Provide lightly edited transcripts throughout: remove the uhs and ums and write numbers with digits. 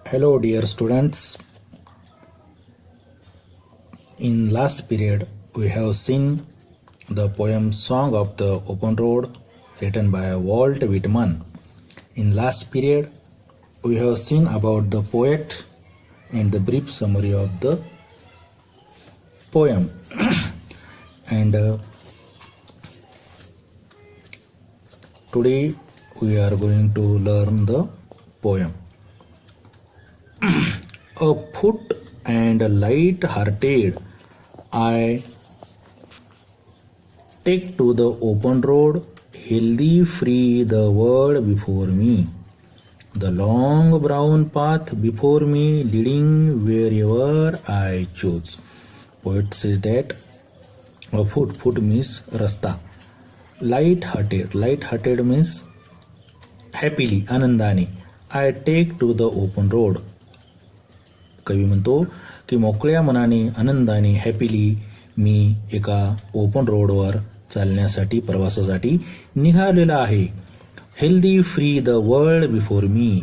Hello, dear students. In last period, we have seen the poem Song of the Open Road written by Walt Whitman. In last period, we have seen about the poet and the brief summary of the poem. and today we are going to learn the poem. A foot and light-hearted, I take to the open road, healthy, free the world before me. The long brown path before me, leading wherever I choose. Poet says that a foot means rasta. Light-hearted means happily, आनंदाने. I take to the open road. कवी म्हणतो की मोकळ्या मनाने आनंदाने happily मी एका open रोडवर चालण्यासाठी प्रवासासाठी निघालेला आहे. Healthy free the world before me.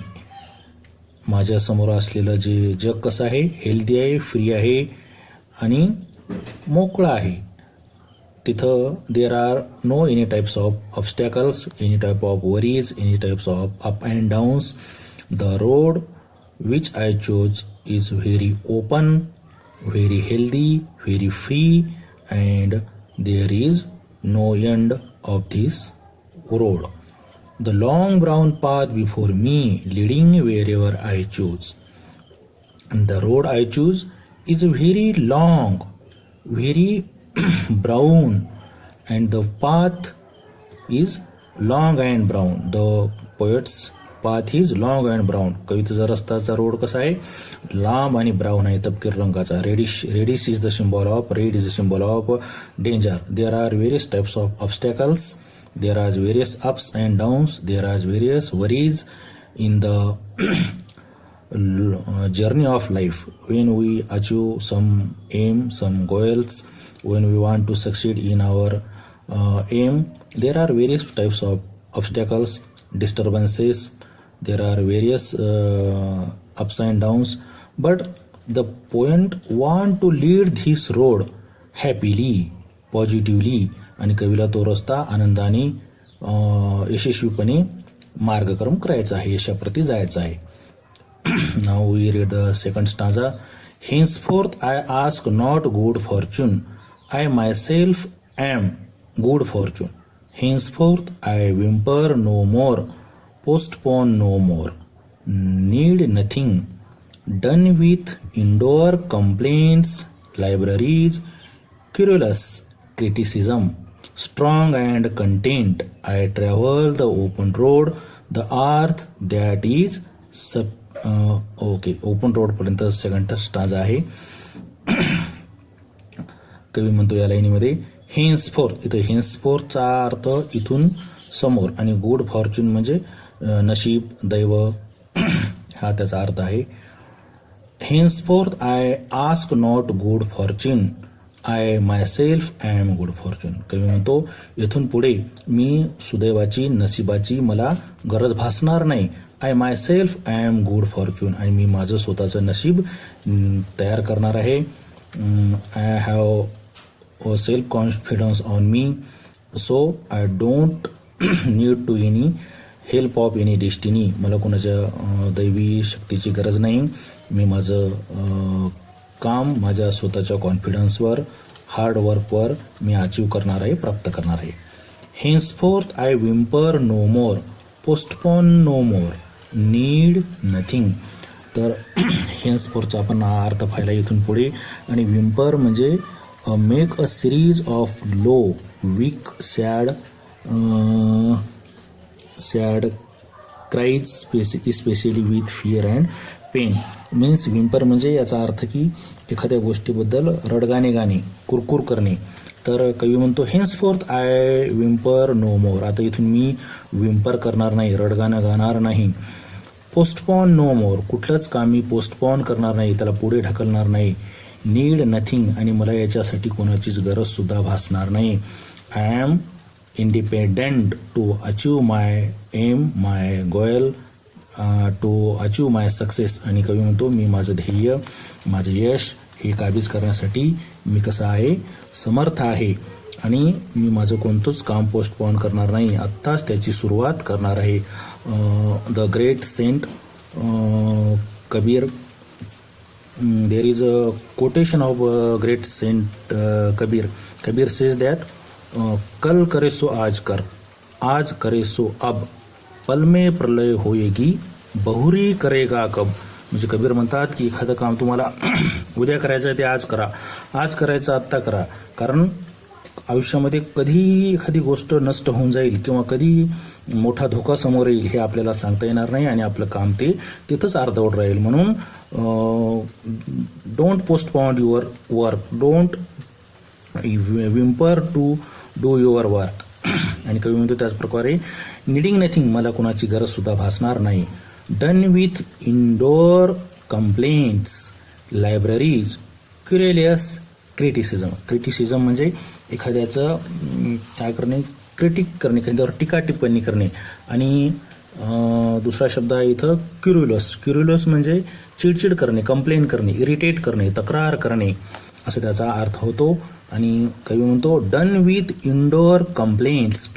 माझ्या समोर असलेलं जे जग कसं आहे, हेल्दी आहे, फ्री आहे आणि मोकळं आहे. तिथं there are no any types of obstacles, any type of worries, any types of up and downs. The road which I chose is very open, very healthy, very free, and there is no end of this road. The long brown path before me, leading wherever I choose. And the road I choose is very long, very brown, and the path is long and brown. The poet's path is long and brown. कवितेचा रस्ताचा road कसा आहे, लांब आणि brown आहे, तपकीर रंगाचा. Reddish is the symbol of, red is the symbol of danger. There are various types of obstacles, there are various ups and downs, there are various worries in the journey of life. When we achieve some aim, some goals, when we want to succeed in our aim, there are various types of obstacles, disturbances, there are various ups and downs, but the poet want to lead this road happily, positively, आणि कवीला तो रस्ता आनंदाने यशस्वीपणे मार्गक्रम करायचा आहे, यशाप्रती जायचा आहे. Now we read the second stanza. Henceforth I ask not good fortune, I myself am good fortune. Henceforth I whimper no more, postpone no more, need nothing, done with indoor complaints, libraries, querulous criticism, strong and content, I travel the open road, the earth that is open road पर्यंत second stanza आहे. कवी म्हणतो या लाईनीमध्ये हेन्सफोर्थ, इथं हेन्सफोर्थचा अर्थ इथून समोर आणि गुड फॉर्च्यून म्हणजे नशीब, दैव, हा त्याचा अर्थ आहे. Henceforth I ask not good fortune, I myself I am good fortune. कवी म्हणतो इथून पुढे मी सुदैवाची, नशिबाची मला गरज भासणार नाही. I myself I am good fortune, आणि मी माझं स्वतःचं नशीब तयार करणार आहे. I have self confidence on me, so I don't need to any help of any destiny. मला कोणाच्या दैवी शक्तीची गरज नाही. मी माझं काम माझ्या स्वतःच्या कॉन्फिडन्सवर, हार्डवर्कवर मी अचीव करणार आहे, प्राप्त करणार आहे. Henceforth I whimper no more, postpone no more, need nothing. तर हेन्सफोर्थचा आपण हा अर्थ पाहिला इथून पुढे. आणि विम्पर म्हणजे make a series of low, weak, sad cries, specially with fear and pain. Means whimper म्हणजे याचा अर्थ की एखाद्या गोष्टीबद्दल रडगाणे गाणे, कुरकुर करणे. तर कवी म्हणतो हेन्सफोर्थ आय विम्पर नो मोर, आता इथून मी विम्पर करणार नाही, रडगाणं गाणार नाही. पोस्टपॉन नो मोर, कुठलंच काम मी पोस्टपॉन करणार नाही, त्याला पुढे ढकलणार नाही. नीड नथिंग, आणि मला याच्यासाठी कोणाचीच गरजसुद्धा भासणार नाही. I am independent to achieve my aim, my goal, to achieve my success. आणि कवी म्हणतो मी माझं ध्येय, माझं यश हे काबीज करण्यासाठी मी कसं आहे, समर्थ आहे. आणि मी माझं कोणतंच काम पोस्टपोन करणार नाही, आत्ताच त्याची सुरुवात करणार आहे. The great saint Kabir, there is a quotation of great saint Kabir. Kabir says that कल करे सो आज कर, आज करे सो अब, पल में प्रलय होएगी, बहुरी करेगा कब. म्हणजे कबीर म्हणतात की एखादं काम तुम्हाला उद्या करायचं आहे ते आज करा, आज करायचं आत्ता करा. कारण आयुष्यामध्ये कधी एखादी गोष्ट नष्ट होऊन जाईल किंवा कधी मोठा धोका समोर येईल हे आपल्याला सांगता येणार नाही आणि आपलं काम ते तिथंच अर्धवट राहील. म्हणून don't postpone your work, don't whimper to do your work. आणि कवी म्हणतो त्याचप्रकारे निडिंग नथिंग, मला कोणाची गरजसुद्धा भासणार नाही. Done with indoor complaints, libraries, querulous criticism. Criticism म्हणजे एखाद्याचं काय करणे, क्रिटिक करणे, एखाद्यावर टीका टिप्पणी करणे. आणि दुसरा शब्द आहे इथं क्युरिलस. क्युरिलस म्हणजे चिडचिड करणे, कंप्लेन करणे, इरिटेट करणे, तक्रार करणे असं त्याचा अर्थ होतो. आणि कवी म्हणतो डन विथ इंडोर कंप्लेंट्स,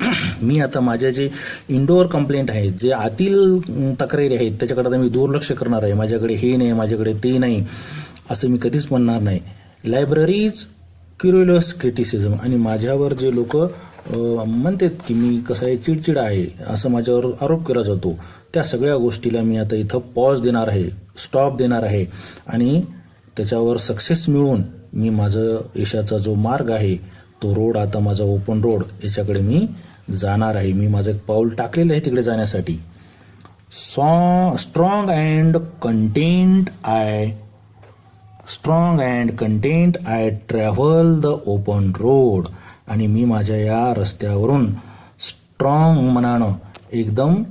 मी आता माझ्या जे इंडोर कंप्लेंट आहेत, जे आतील तक्रारी आहेत त्याच्याकडे आता मी दुर्लक्ष करणार आहे. माझ्याकडे हे नाही, माझ्याकडे ते नाही असं मी कधीच म्हणणार नाही. लायब्ररीज, क्युरिलस क्रिटिसिझम, आणि माझ्यावर जे लोक म्हणतात की मी कसं आहे, चिडचिड आहे असं माझ्यावर आरोप केला जातो, त्या सगळ्या गोष्टीला मी आता इथं पॉज देणार आहे, स्टॉप देणार आहे. आणि त्याच्यावर सक्सेस मिळवून मी माझं यशाचा जो मार्ग आहे, तो रोड आता माझा ओपन रोड, याच्याकडे मी जाणार आहे. मी माझं एक पाऊल टाकलेलं आहे तिकडे जाण्यासाठी. Strong and content I travel the open road. आणि मी माझ्या या रस्त्यावरून स्ट्रॉंग मनानं एकदम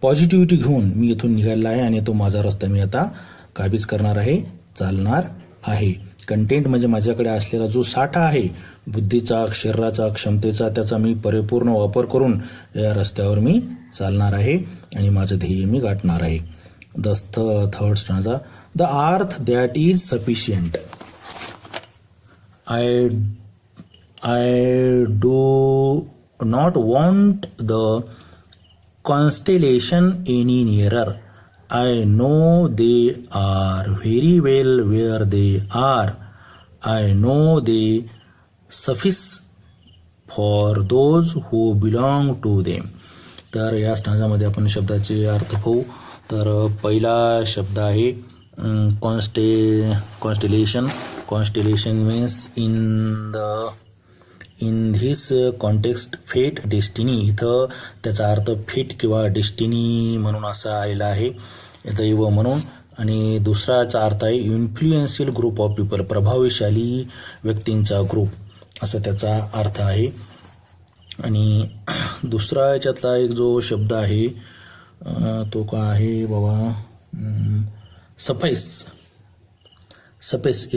पॉझिटिव्हिटी घेऊन मी इथून निघालेला आहे आणि तो माझा रस्ता मी आता काबीज करणार आहे, चालणार आहे. कंटेंट म्हणजे माझ्याकडे असलेला जो साठा आहे बुद्धीचा, शरीराचा, क्षमतेचा, त्याचा मी परिपूर्ण वापर करून या रस्त्यावर मी चालणार आहे आणि माझं ध्येय मी गाठणार आहे. The third stanza, the earth that is sufficient. I do not want the constellation any nearer. I know they are very well where they are. I know they suffice for those who belong to them. तर या स्टांजामध्ये आपण शब्दाचे अर्थ पाहू. तर पहिला शब्द आहे constellation. Constellation means in this context फेट, डेस्टिनी. इथं त्याचा अर्थ फेट किंवा डेस्टिनी म्हणून असा आलेला आहे, दैव म्हणून. आणि दुसराचा अर्थ आहे इन्फ्लुएन्शियल ग्रुप ऑफ पीपल, प्रभावशाली व्यक्तींचा ग्रुप, असा त्याचा अर्थ आहे. आणि दुसरा याच्यातला एक जो शब्द आहे तो का आहे बाबा, सफाईस. सफाईस,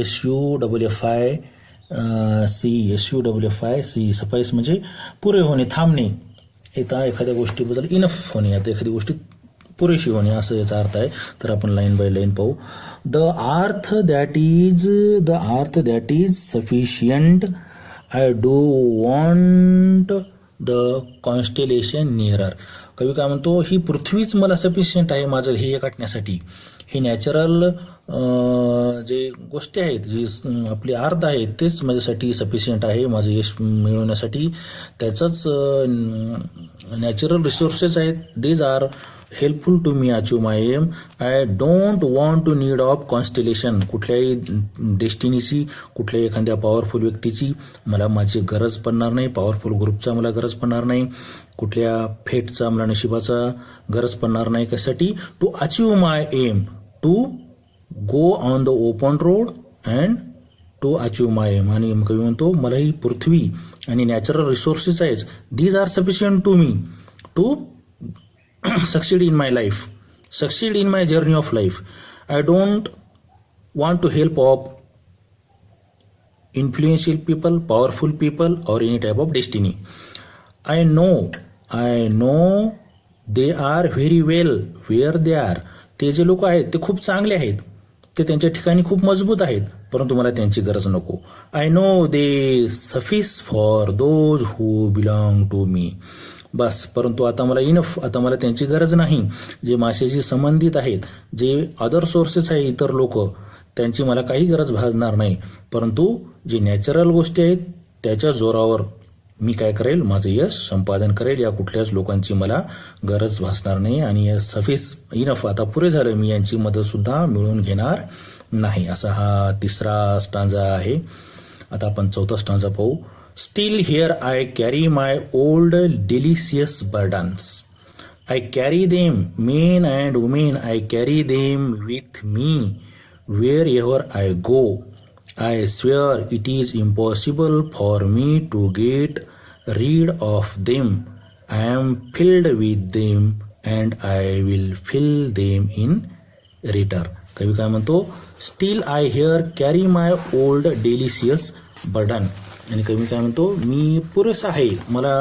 SUFFIC. सफाईस म्हणजे पुरे होणे, थांबणे. आता एखाद्या गोष्टीबद्दल इनफ होणे, आता एखादी गोष्टी पुरेशी होणे असं याचा अर्थ आहे. तर आपण लाईन बाय लाईन पाहू. The earth that is sufficient. I do want the constellation nearer. कवी काय म्हणतो, ही पृथ्वीच मला सफिशियंट आहे माझं ध्येय गाठण्यासाठी. हे नॅचरल जे गोष्टी आहेत, जी आपली अर्थ आहेत, तेच माझ्यासाठी सफिशियंट आहे माझं यश मिळवण्यासाठी. त्याचंच नॅचरल रिसोर्सेस आहेत, these are helpful to me achieve my aim. I don't want to need of constellation. कुठल्याही डेस्टिनीची, कुठल्याही एखाद्या पॉवरफुल व्यक्तीची मला माझी गरज पडणार नाही, पॉवरफुल ग्रुपचा मला गरज पडणार नाही, कुठल्या फेटचा मला नशिबाचा गरज पडणार नाही. कशासाठी? To achieve my aim, to go on the open road and to achieve my aim. आणि कवी म्हणतो मला ही पृथ्वी आणि नॅचरल रिसोर्सेस आहेत, these are sufficient to me to succeed in my life, succeed in my journey of life. I don't want to help of influential people, powerful people or any type of destiny. I know I know they are very well where they are. ते जे लोक आहेत ते खूप चांगले आहेत, ते त्यांच्या ठिकाणी खूप मजबूत आहेत, परंतु मला त्यांची गरज नको. I know they suffice for those who belong to me. बस, परंतु आता मला इनफ, आता मला त्यांची गरज नाही. जे माझ्याशी संबंधित आहेत, जे अदर सोर्सेस आहे, इतर लोक, त्यांची मला काही गरज भासणार नाही. परंतु जे नॅचरल गोष्टी आहेत त्याच्या जोरावर मी काय करेल, माझं यश संपादन करेल. या कुठल्याच लोकांची मला गरज भासणार नाही आणि सफिस इनफ, आता पुरे झालं, मी यांची मदतसुद्धा मिळवून घेणार नाही. असा हा तिसरा स्टांजा आहे. आता आपण चौथा स्टांजा पाहू. Still here I carry my old delicious burdens. I carry them men and women. I carry them with me wherever I go. I swear it is impossible for me to get rid of them. I am filled with them and I will fill them in return. कवी काय म्हणतो, still I hear carry my old delicious burden. आणि कवी काय म्हणतो, मी पुरेसा आहे, मला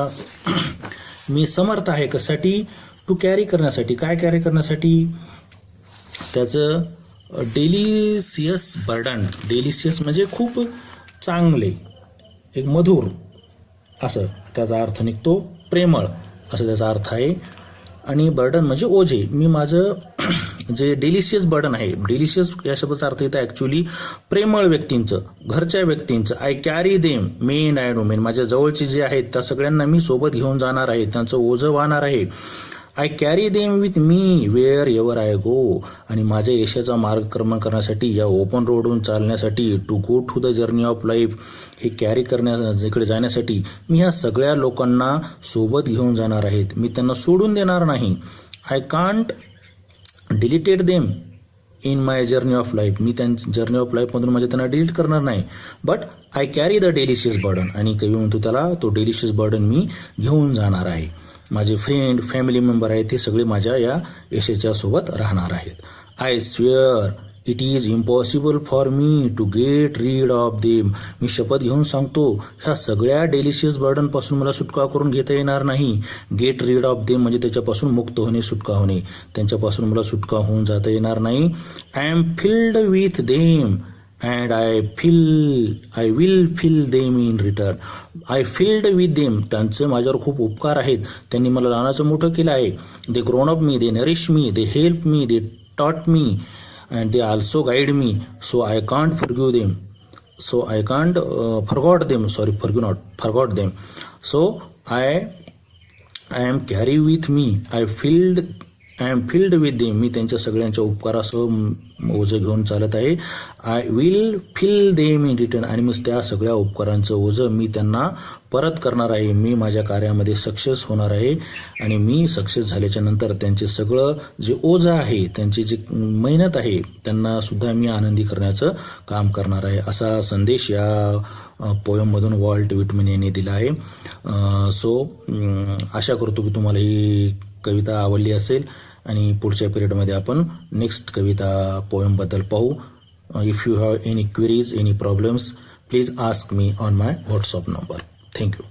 मी समर्थ आहे कशासाठी, टू कॅरी करण्यासाठी. काय कॅरी करण्यासाठी, त्याचं डेलिशियस बर्डन. डेलिशियस म्हणजे खूप चांगले, एक मधुर असं त्याचा अर्थ निघतो, प्रेमळ असं त्याचा अर्थ आहे. आणि बर्डन म्हणजे ओझे. मी माझं जे डेलिशियस बर्डन आहे, डेलिशियस या शब्दाचा अर्थ येतं ॲक्च्युली प्रेमळ व्यक्तींचं, घरच्या व्यक्तींचं. I carry them men and women. माझ्या जवळचे जे आहेत त्या सगळ्यांना मी सोबत घेऊन जाणार आहे, त्यांचं ओझं वाहणार आहे. I carry them with me wherever I go. आणि माझ्या यशाचा मार्गक्रमण करण्यासाठी, या ओपन रोडवरून चालण्यासाठी, to go to the journey of life, हे कॅरी इकडे जाण्यासाठी मी ह्या सगळ्या लोकांना सोबत घेऊन जाणार आहेत. मी त्यांना सोडून देणार नाही. I can't deleted them in my journey of life. मी त्यांच्या जर्नी ऑफ लाईफमधून माझ्या त्यांना डिलीट करणार नाही. But I carry the delicious burden. आणि कवी म्हणतो त्याला, तो डेलिशियस बर्डन मी घेऊन जाणार आहे. माझे फ्रेंड, फॅमिली मेंबर आहेत, ते सगळे माझ्या या यशाच्या सोबत राहणार आहेत. I swear it is impossible for me to get rid of them. मी शपथ घेऊन सांगतो, ह्या सगळ्या डेलिशियस बर्डनपासून मला सुटका करून घेता येणार नाही. गेट रीड ऑफ देम म्हणजे त्याच्यापासून मुक्त होणे, सुटका होणे. त्यांच्यापासून मला सुटका होऊन जाता येणार नाही. I am filled with them and I will fill them in return. I filled with them. त्यांचे माझ्यावर खूप उपकार आहेत, त्यांनी मला लहानाचं मोठं केलं आहे. They grown up me, they nourish me, they help me, they taught me and they also guide me. So I can't forgive them. So I can't forgot them. Sorry, forgive not, forgot them. So I am carry with me. I am filled with them. मी त्यांच्या सगळ्यांच्या उपकारासह ओझं घेऊन चालत आहे. I will fill them in return. आणि मग त्या सगळ्या उपकारांचं ओझं मी त्यांना परत करणार आहे. मी माझ्या कार्यामध्ये सक्सेस होणार आहे आणि मी सक्सेस झाल्याच्या नंतर त्यांचे सगळं जे ओझं आहे, त्यांची जी मेहनत आहे, त्यांना सुद्धा मी आनंदी करण्याचं काम करणार आहे. असा संदेश या पोयममधून वॉल्ट व्हिटमन यांनी दिला आहे. सो आशा करतो की तुम्हाला ही कविता आवडली असेल आणि पुढच्या पिरियडमध्ये आपण नेक्स्ट कविता पोएमबद्दल पाहू. If you have any queries, any problems, please ask me on my WhatsApp number. Thank you.